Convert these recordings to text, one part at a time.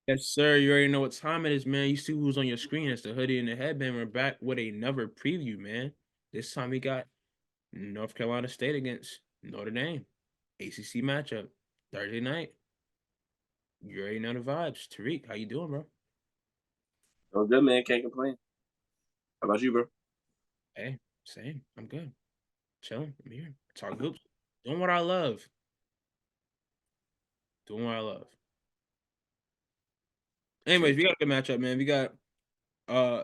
Yes, sir. You already know what time it is, man. You see who's on your screen. It's the hoodie and the headband. We're back with another preview, man. This time we got North Carolina State against Notre Dame. ACC matchup. Thursday night. You already know the vibes. Tariq, how you doing, bro? Oh, good, man. Can't complain. How about you, bro? Hey, same. I'm good. Chilling. I'm here. Talk hoops. Doing what I love. Doing what I love. Same. Anyways, we got a good matchup, man. We got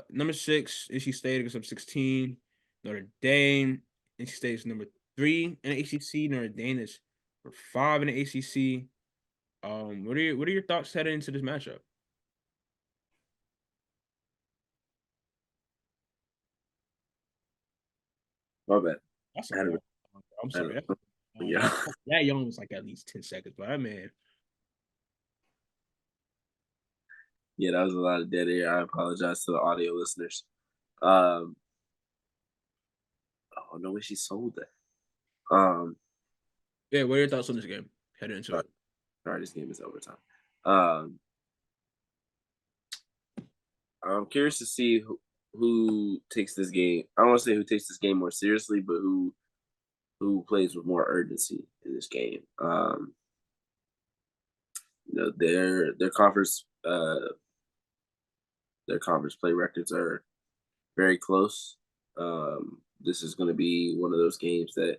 number 6, NC State against number 16, Notre Dame. NC State is number 3 in the ACC. Notre Dame is number 5 in the ACC. What are your thoughts heading into this matchup? My bad. That's a I had long. a, I'm I had sorry. yeah. That young was like at least 10 seconds, but that man. Yeah, that was a lot of dead air. I apologize to the audio listeners. Um, oh, no way she sold that. Yeah, what are your thoughts on this game heading into Sorry, it? sorry, this game is overtime. Um, I'm curious to see who takes this game. I don't want to say who takes this game more seriously, but who plays with more urgency in this game. Their conference play records are very close. This is going to be one of those games that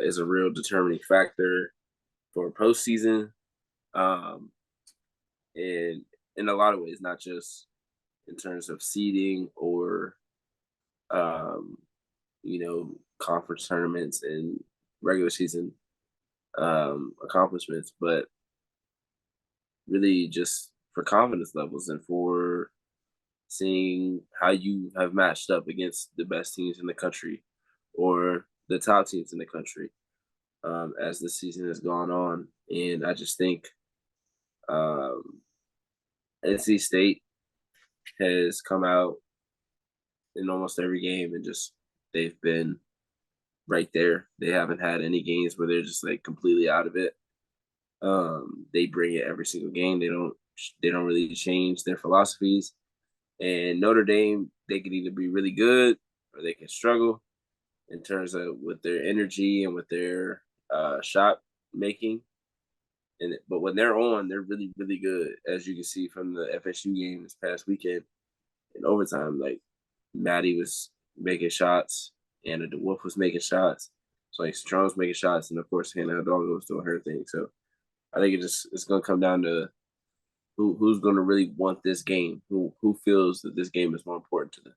is a real determining factor for postseason, um, and in a lot of ways, not just in terms of seeding or um, conference tournaments and regular season accomplishments, but really just for confidence levels and for seeing how you have matched up against the best teams in the country or the top teams in the country as the season has gone on. And I just think um, NC State has come out in almost every game and just they've been right there. They haven't had any games where they're just like completely out of it. They bring it every single game. They don't really change their philosophies. And Notre Dame, they can either be really good or they can struggle in terms of with their energy and with their shot making. But when they're on, they're really really good, as you can see from the FSU game this past weekend in overtime. Like Maddie was making shots, Anna DeWolf was making shots, so like Strong was making shots, and of course Hannah Hidalgo was doing her thing. So I think it's going to come down to who's going to really want this game, who feels that this game is more important to them.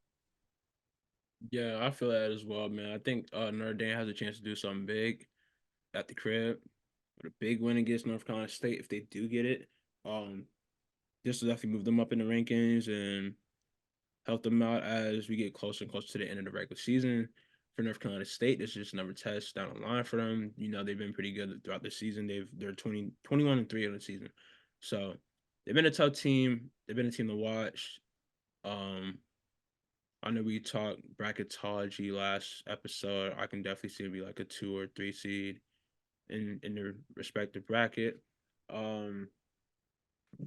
Yeah, I feel that as well, man. I think Notre Dame has a chance to do something big at the crib with a big win against North Carolina State if they do get it. Um, this will definitely move them up in the rankings and help them out as we get closer and closer to the end of the regular season. For North Carolina State, this is just another test down the line for them. You know, they've been pretty good throughout the season. They're 21-3 on the season. So they've been a tough team. They've been a team to watch. Um, I know we talked bracketology last episode. I can definitely see it be like a 2 or 3 seed in their respective bracket. Um,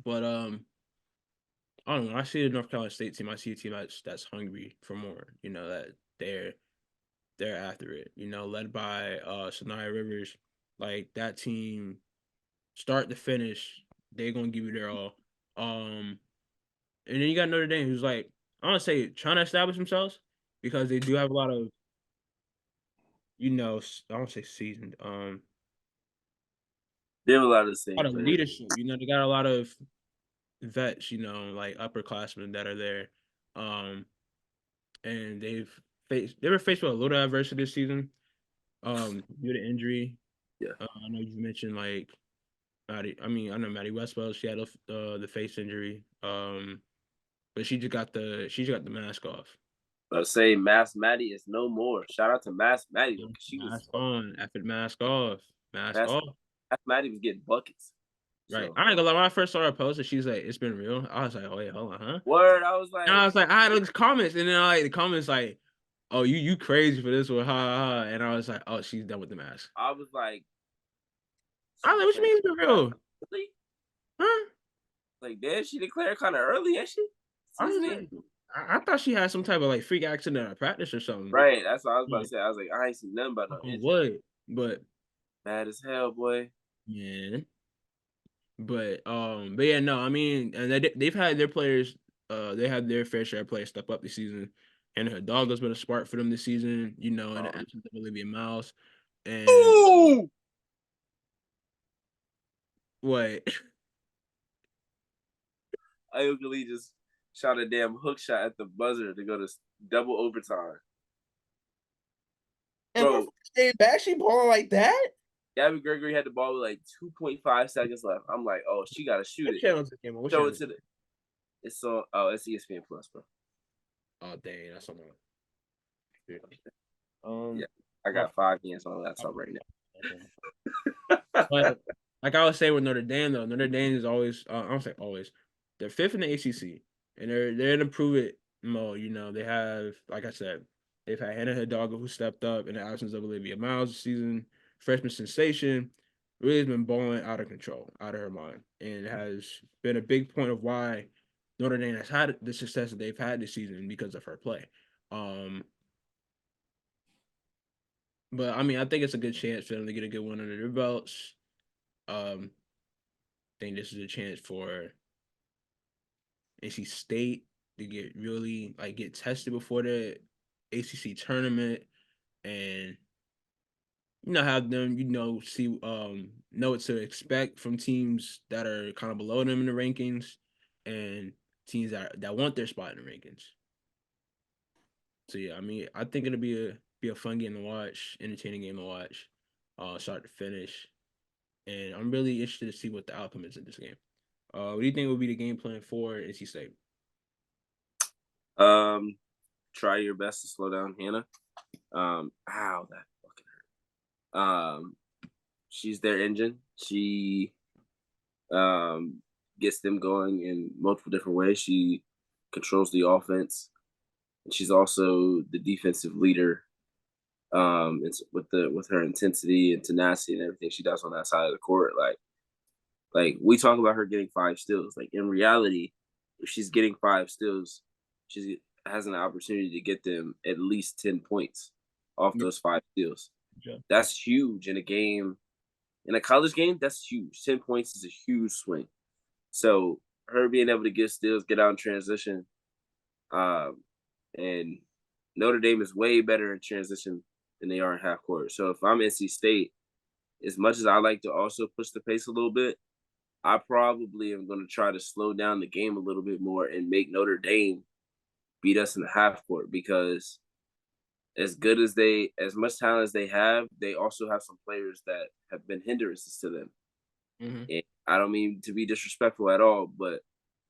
but I don't know. I see the North Carolina State team. I see a team that's hungry for more. You know that they're after it. You know, led by Sanaya Rivers. Like that team, start to finish, they're gonna give you their all. And then you got Notre Dame, who's like I want to say trying to establish themselves because they do have a lot of I don't say seasoned, They have a lot of the a same lot of players. leadership. You know, they got a lot of vets. You know, like upperclassmen that are there. Um, and they were faced with a little adversity this season. Due to injury. Yeah, I know you mentioned like Maddie. I mean, I know Maddie Westwell. She had the face injury. But she just got the mask off. but I say Mass Maddie is no more. Shout out to Mass Maddie though, because she was Mask on. After mask off. Mask Mass off. Mass Maddie was getting buckets. Right. So I ain't gonna lie. When I first saw her post, and she's like, "It's been real." I was like, "Oh wait, hold on, huh?" word, I was And I like, was like, I had to look at the comments, and then like the comments like, "Oh, you crazy for this one, ha ha." Ha. And I was like, "Oh, she's done with the mask." I was like, I was she's like, "What you playing. mean it's been real, Really? huh?" Like, damn, she declared kind of early, ain't she? I Season end? mean, I thought she had some type of like freak accident at practice or something. Right. That's what I was about to Like, say. I was like, I ain't seen nothing about no injury. what? But Bad as hell, boy. yeah, but yeah, no, I mean, and they've had their players, they had their fair share of players step up this season, and Hidalgo's been a spark for them this season. You know, in the Um, absence of Olivia Miles, and Ooh! what? Ayukali just shot a damn hook shot at the buzzer to go to double overtime. And Bro, her stayed back, she balling like that. Gabby Gregory had the ball with like 2.5 seconds left. I'm like, oh, she got to shoot What it. channel is it came on? What Show channel it is to it? the. It's on. Oh, it's ESPN Plus, bro. Oh dang, that's something. Yeah, Um, I my got 5 games on laptop right now. But like I was saying with Notre Dame though, Notre Dame is always I don't say always. They're fifth in the ACC, and they're in a prove it mode. You know, they have like I said, they've had Hannah Hidalgo who stepped up in the absence of Olivia Miles this season. Freshman sensation really has been balling out of control, out of her mind, and has been a big point of why Notre Dame has had the success that they've had this season because of her play. Um, but I mean, I think it's a good chance for them to get a good one under their belts. Um, think this is a chance for NC State to get really like get tested before the ACC tournament, and have them see know what to expect from teams that are kind of below them in the rankings, and teams that want their spot in the rankings. So yeah, I mean, I think it'll be a fun game to watch, entertaining game to watch, start to finish, and I'm really interested to see what the outcome is in this game. What do you think will be the game plan for NC State? um, Try your best to slow down Hannah. Ow, that fucking hurt. She's their engine. She gets them going in multiple different ways. She controls the offense. She's also the defensive leader. It's with her intensity and tenacity and everything she does on that side of the court. Like we talk about her getting 5 steals. Like in reality, if she's getting 5 steals, she has an opportunity to get them at least 10 points off Yeah. those 5 steals. Yeah. That's huge in a game. In a college game, that's huge. 10 points is a huge swing. So her being able to get steals, get out in transition, um, and Notre Dame is way better in transition than they are in half court. So if I'm NC State, as much as I like to also push the pace a little bit, I probably am going to try to slow down the game a little bit more and make Notre Dame beat us in the half court because as much talent as they have, they also have some players that have been hindrances to them. Mm-hmm. And I don't mean to be disrespectful at all, but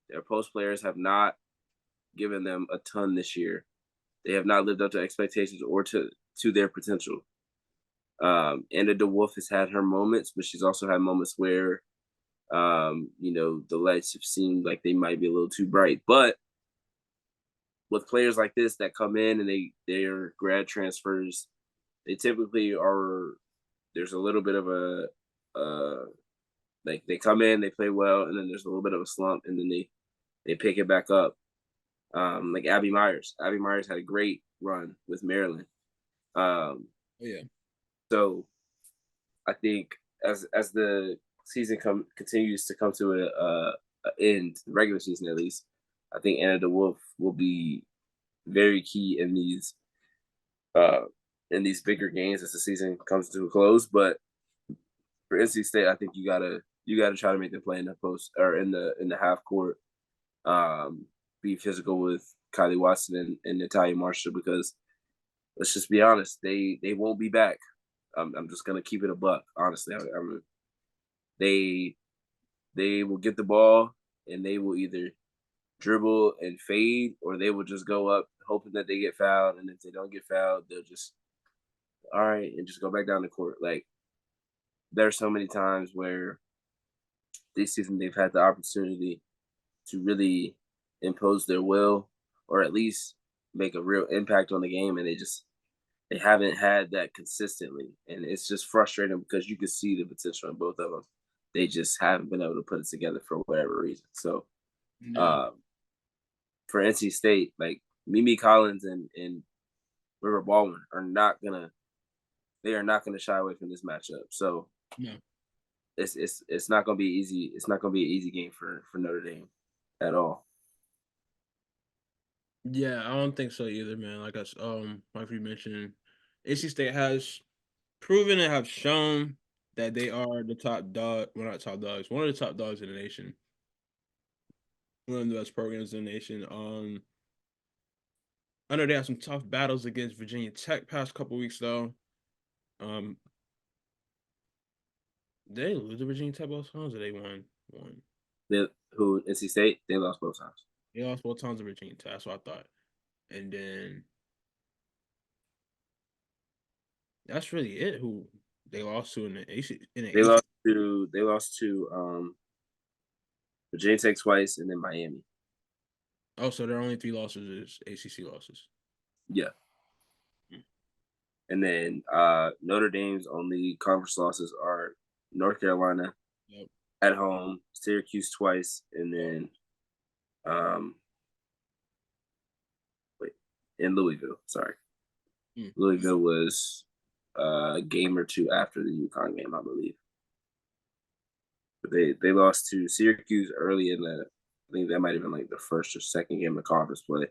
their post players have not given them a ton this year. They have not lived up to expectations or to their potential. Anna DeWolf has had her moments, but she's also had moments where the lights have seemed like they might be a little too bright. But with players like this that come in and they're grad transfers, they typically are. There's a little bit of a like they come in, they play well, and then there's a little bit of a slump, and then they pick it back up. Like Abby Myers. Abby Myers had a great run with Maryland. Oh, yeah. So I think as the season continues to come to a end, the regular season at least, I think Anna DeWolf will be very key uh, in these bigger games as the season comes to a close. But for NC State, I think you gotta try to make them play in the post or in the half court. Be physical with Kylie Watson and Natalia Marshall because let's just be honest, they won't be back. I'm just gonna keep it a buck. Honestly, they they will get the ball and they will either dribble and fade or they will just go up hoping that they get fouled, and if they don't get fouled, they'll just all right and just go back down the court. Like there's so many times where this season they've had the opportunity to really impose their will or at least make a real impact on the game, and they haven't had that consistently, and it's just frustrating because you can see the potential in both of them. They just haven't been able to put it together for whatever reason. So Yeah. um, for NC State, like Mimi Collins and River Baldwin are not gonna they are not gonna shy away from this matchup. So No. it's not gonna be easy. It's not gonna be an easy game for Notre Dame at all. Yeah, I don't think so either, man. Like we mentioned, AC State has proven and have shown that they are the top dog. Well, not top dogs. One of the top dogs in the nation. One of the best programs in the nation. I know they had some tough battles against Virginia Tech past couple weeks though. Um, did they lose to Virginia Tech both times or they won? One. They, who NC State they lost both times. They lost both times to Virginia Tech. That's what I thought. And then that's really it. Who they lost to in the AC in the AC. They lost to Virginia Tech twice and then Miami. Oh, so their only three losses is ACC losses. Yeah. And then Notre Dame's only conference losses are North Carolina Yep. at home, Syracuse twice, and then um, wait, in Louisville. Sorry, Mm. Louisville was a game or two after the UConn game, I believe. But they lost to Syracuse early in the. I think that might have been like the first or second game of conference play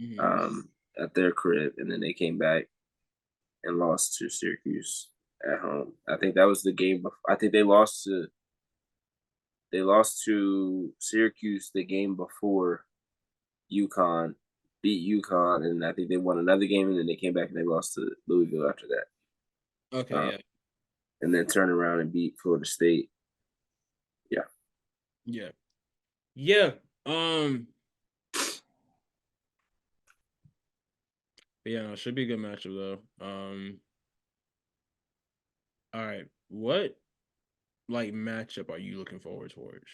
Mm-hmm. um, at their crib, and then they came back and lost to Syracuse at home. I think that was the game. I think they lost to Syracuse the game before UConn beat UConn, and I think they won another game, and then they came back and they lost to Louisville after that, Okay, yeah, and then turned around and beat Florida State. Yeah, yeah, yeah. Um, but yeah, no, should be a good matchup though. All right, what like matchup are you looking forward towards?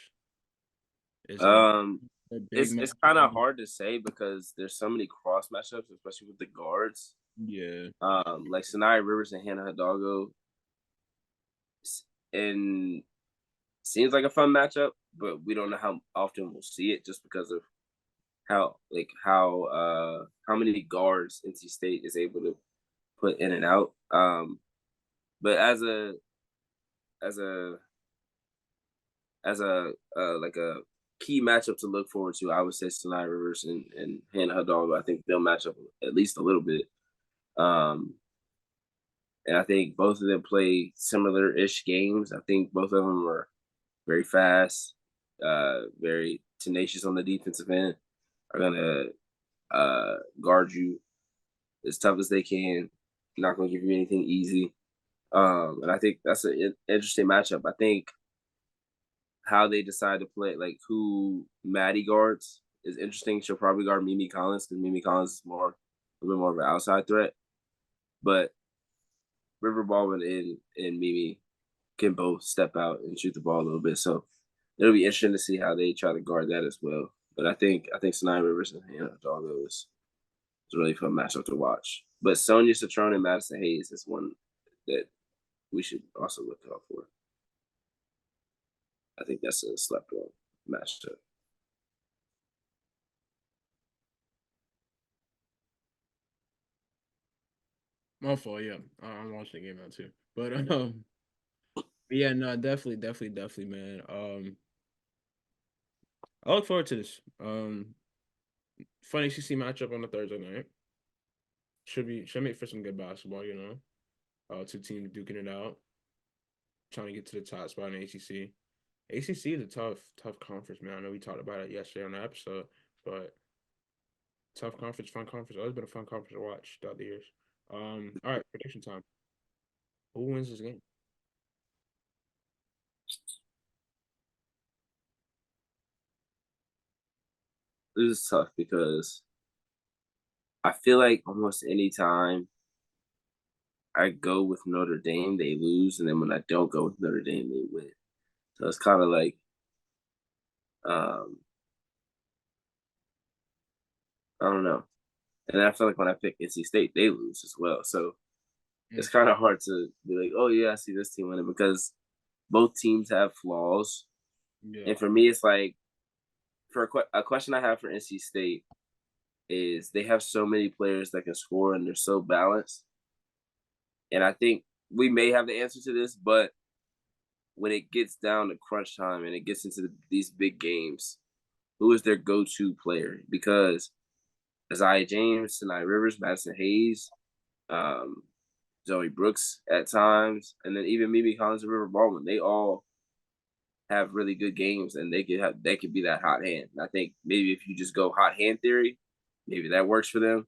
Is it um, a big it's matchup? kind of hard to say because there's so many cross matchups, especially with the guards. Yeah. Like Sinai Rivers and Hannah Hidalgo, and seems like a fun matchup, but we don't know how often we'll see it just because of how many guards NC State is able to put in and out. But as a as a like a key matchup to look forward to, I would say Sinai Rivers and Hannah Hidalgo. I think they'll match up at least a little bit. Um, and I think both of them play similar-ish games. I think both of them are very fast, very tenacious on the defensive end. Are gonna guard you as tough as they can. Not gonna give you anything easy. And I think that's an interesting matchup. I think how they decide to play, like who Maddie guards, is interesting. She'll probably guard Mimi Collins because Mimi Collins is a little bit more of an outside threat. But River Baldwin and Mimi can both step out and shoot the ball a little bit. So it'll be interesting to see how they try to guard that as well. But I think Sinai Rivers and Doggo is a really fun matchup to watch. But Sonia Citrone and Madison Hayes is one that we should also look out for. I think that's a slept on matchup. My fault. Yeah, I'm watching the game now too. But yeah, no, definitely, man. I look forward to this. Fun ACC matchup on the Thursday night. Should make for some good basketball. Two teams duking it out, trying to get to the top spot in the ACC. ACC is a tough conference, man. I know we talked about it yesterday on the episode, but tough conference, fun conference. Always been a fun conference to watch throughout the years. All right, prediction time. Who wins this game? This is tough because I feel like almost any time I go with Notre Dame, they lose, and then when I don't go with Notre Dame, they win. So it's kind of like um, I don't know. And I feel like when I pick NC State, they lose as well. So it's Mm. kind of hard to be like, oh yeah, I see this team winning because both teams have flaws, Yeah. and for me, it's like for a question I have for NC State is they have so many players that can score and they're so balanced, and I think we may have the answer to this, but when it gets down to crunch time and it gets into these big games, who is their go-to player? Because Isaiah James, Sinai Rivers, Madison Hayes, um, Zoe Brooks at times, and then even Mimi Collins and River Baldwin, they all have really good games, and they could be that hot hand. And I think maybe if you just go hot hand theory, maybe that works for them.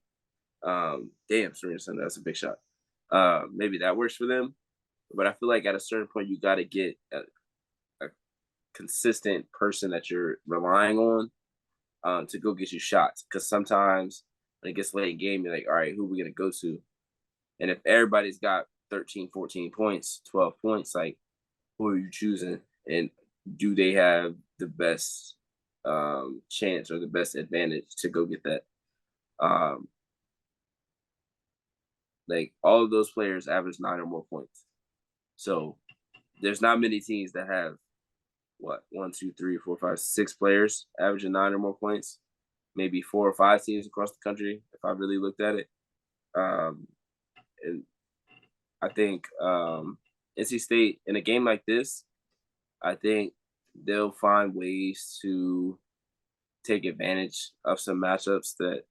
Damn, Serena Sunday, that's a big shot. Maybe that works for them, but I feel like at a certain point you got to get a consistent person that you're relying on to go get you shots. Because sometimes when it gets late in game, you're like, all right, who are we gonna go to? And if everybody's got 13, 14 points, 12 points, like who are you choosing? And do they have the best chance or the best advantage to go get that? Um, like all of those players average 9 or more points. So there's not many teams that have what 1, 2, 3, 4, 5, 6 players averaging 9 or more points. Maybe 4 or 5 teams across the country, if I really looked at it. Um, and I think NC State in a game like this, I think they'll find ways to take advantage of some matchups that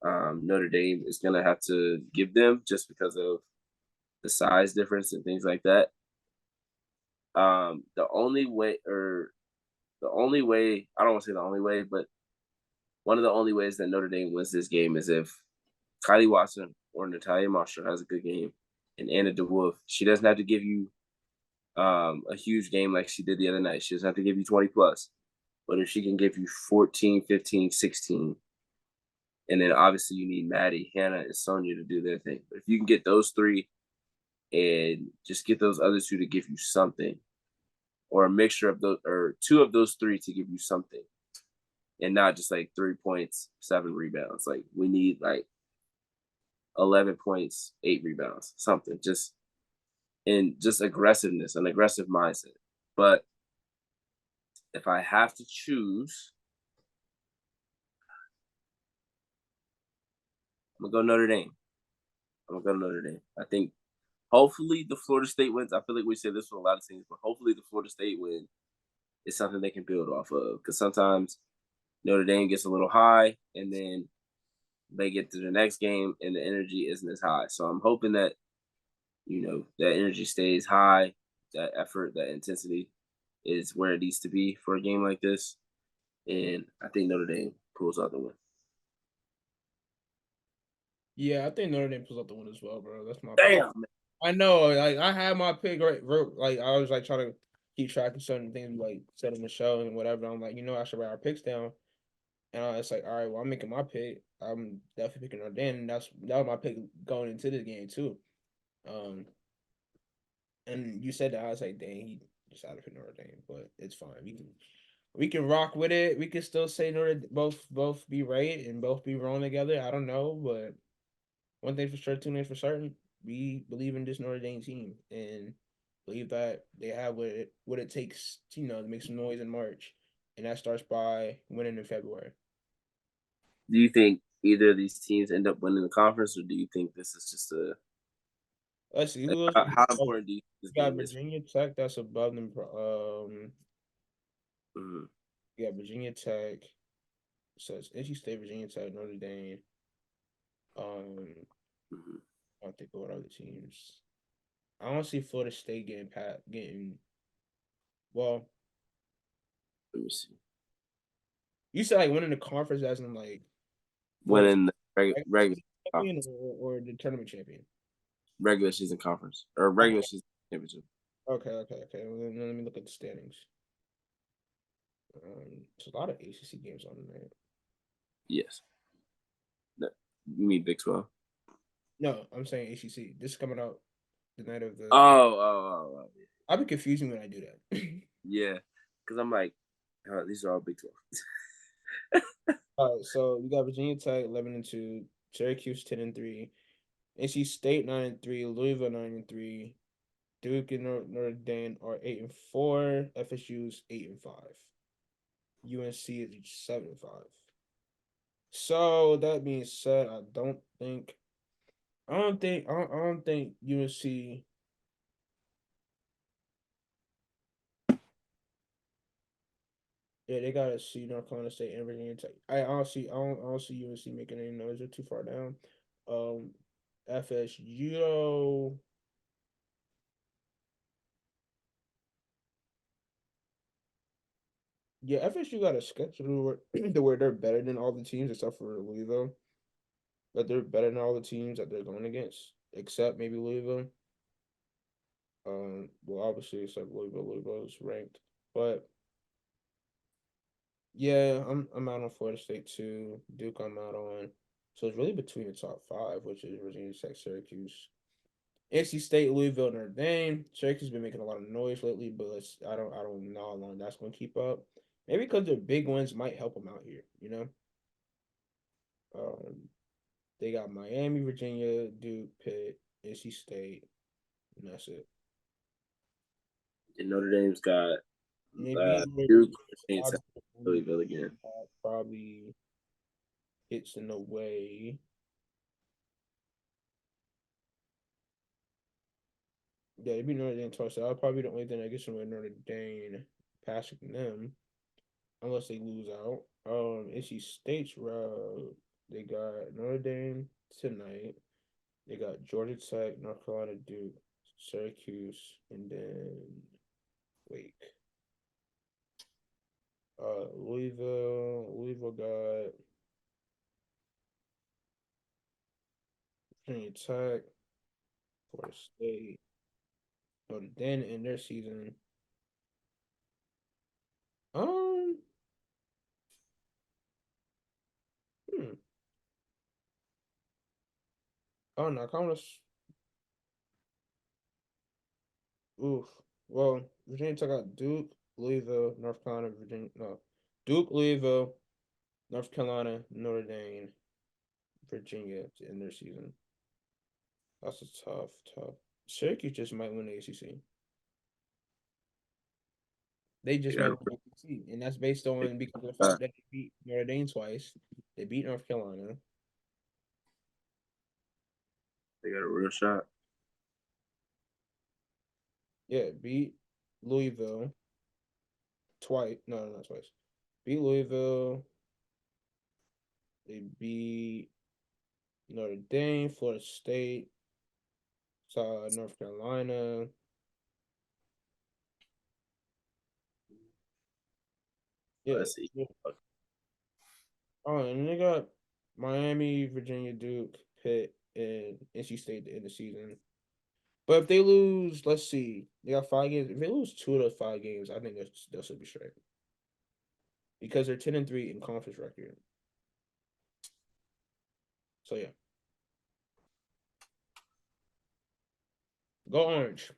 Notre Dame is going to have to give them just because of the size difference and things like that. The only way, I don't want to say the only way, but one of the only ways that Notre Dame wins this game is if Kylie Watson or Natalia Marshall has a good game, and Anna DeWolf, she doesn't have to give you a huge game like she did the other night. She doesn't have to give you 20 plus. But if she can give you 14, 15, 16, and then obviously you need Maddie, Hannah, and Sonia to do their thing. But if you can get those three and just get those other two to give you something, or a mixture of those, or two of those three to give you something, and not just like 3 points, 7 rebounds. Like we need like 11 points, 8 rebounds, something. Just aggressiveness, an aggressive mindset. But if I have to choose, I'm gonna go Notre Dame. I think hopefully the Florida State wins. I feel like we say this with a lot of teams, but hopefully the Florida State win is something they can build off of. Because sometimes Notre Dame gets a little high, and then they get to the next game, and the energy isn't as high. So I'm hoping that that energy stays high, that effort, that intensity is where it needs to be for a game like this. And I think Notre Dame pulls out the win. Yeah, I think Notre Dame pulls out the win as well, bro. That's my pick. Damn. I know, like I had my pick right, like I was like trying to keep track of certain things, like said in the show and whatever. I'm like, I should write our picks down, and I was like, all right, well, I'm making my pick. I'm definitely picking Notre Dame, and that was my pick going into this game too. Um, and you said that I was like, dang, he decided for Notre Dame, but it's fine. We can rock with it. We can still say Notre both be right and both be wrong together. I don't know, but one thing for sure, two things for certain. We believe in this Notre Dame team and believe that they have what it takes to make some noise in March, and that starts by winning in February. Do you think either of these teams end up winning the conference, or do you think this is just a Let's see who like, else. how important do you think this We got game is? Virginia Tech. That's above them. Mhm, We got Virginia Tech. So it's NC State, Virginia Tech, Notre Dame. Um, mhm. I don't think of what other teams. I don't see Florida State getting. Well, Let me see. you said like winning the conference as in like Florida Winning the regular champion conference, or the tournament champion. regular season conference, or regular Okay, season championship. okay. Well, then let me look at the standings. There's a lot of ACC games on tonight. Yes. You mean Big 12? No, I'm saying ACC. This is coming out the night of Oh, the. oh, oh, oh. I'll be confusing when I do that. Yeah. Because I'm like, oh, these are all Big 12. All right, so you got Virginia Tech 11-2, Syracuse 10-3, NC State 9-3, Louisville 9-3, Duke and Notre Dame are 8-4. FSU's 8-5. UNC is 7-5. So that being said, I don't think UNC. Yeah, they gotta see North Carolina State and Virginia Tech. I don't see UNC making any noise. They're too far down. Um, FSU though, yeah, FSU got a schedule where they're better than all the teams except for Louisville. But they're better than all the teams that they're going against, except maybe Louisville. Well, obviously except Louisville. Louisville is ranked, but yeah, I'm out on Florida State too. Duke, I'm out on. So it's really between the top five, which is Virginia Tech, Syracuse, NC State, Louisville, Notre Dame. Syracuse has been making a lot of noise lately, but I don't know how long that's going to keep up. Maybe because their big wins might help them out here. Um, they got Miami, Virginia, Duke, Pitt, NC State, and that's it. And Notre Dame's got And they beat Notre Duke, Dame, Virginia Tech, Louisville again. probably hits in the way. Yeah, they beat Notre Dame twice. So I'll probably the only thing that gets them with Notre Dame passing them, unless they lose out. NC State's route, they got Notre Dame tonight. They got Georgia Tech, North Carolina, Duke, Syracuse, and then Wake. Louisville got Virginia Tech, Florida State, Notre Dame in their season. Um, hmm. Oh no, Commerce. Oof. Well, Virginia Tech got Duke, Louisville, North Carolina, Virginia. No, Duke, Louisville, North Carolina, Notre Dame, Virginia in their season. That's a tough. Syracuse just might win the ACC. They just might They win the ACC, and that's based on because of the got, fact that they beat Notre Dame twice. They beat North Carolina. they got a real shot. Yeah, beat Louisville twice. No, not twice. Beat Louisville. They beat Notre Dame, Florida State, North Carolina. Yeah. Let's see. Yeah. Oh, and they got Miami, Virginia, Duke, Pitt, and NC State at the end of the season. But if they lose, let's see, they got 5 games. If they lose 2 of those 5 games, I think they'll still be straight because they're 10-3 in conference record. So yeah, go Orange.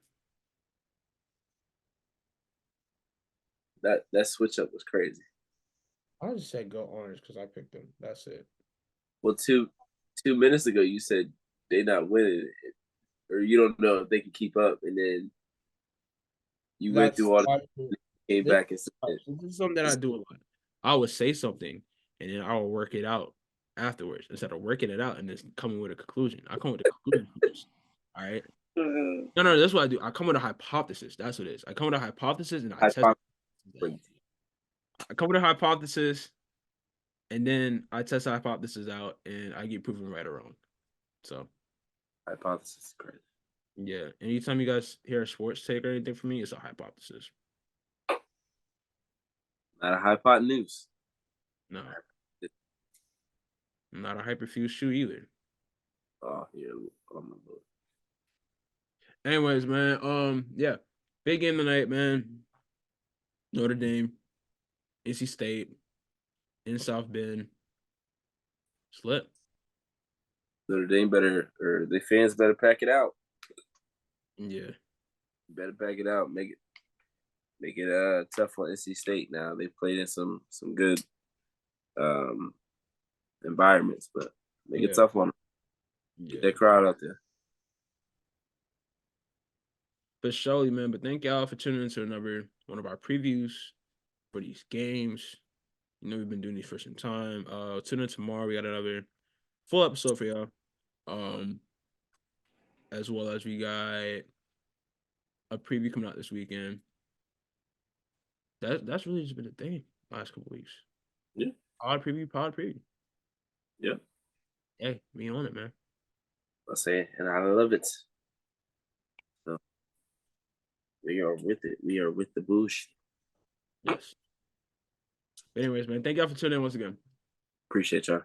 That switch up was crazy. I just said go Orange because I picked them. That's it. Well, 2 minutes ago you said they not winning, or you don't know if they can keep up, and then you went That's through all, came this, back and said, this is something that I do a lot. I would say something and then I will work it out afterwards instead of working it out and then coming with a conclusion. I come with a conclusion first. All right. No, that's what I do. I come with a hypothesis. That's what it is. I come with a hypothesis and I test. I come with a hypothesis and then I test the hypothesis out and I get proven right or wrong. So hypothesis is crazy. yeah. Anytime you guys hear a sports take or anything from me, it's a hypothesis. Not a hypotenuse. No. Not a hyperfuse shoe either. Oh yeah, oh my lord. Anyways, man, yeah, big game tonight, man. Notre Dame, NC State, in South Bend, slip. Notre Dame better, or the fans better pack it out. Yeah, Better pack it out. Make it tough on NC State. Now they played in some good um environments, but make it tough on them. Get yeah, that crowd out there. For surely, man. But thank y'all for tuning into another one of our previews for these games. You know, we've been doing these for some time. Tune in tomorrow. We got another full episode for y'all. As well as we got a preview coming out this weekend. That's really just been a thing last couple weeks. Yeah. Pod preview. Yeah. Hey, we on it, man. I say, and I love it. So we are with it. We are with the bush. Yes. But anyways, man, thank y'all for tuning in once again. Appreciate y'all.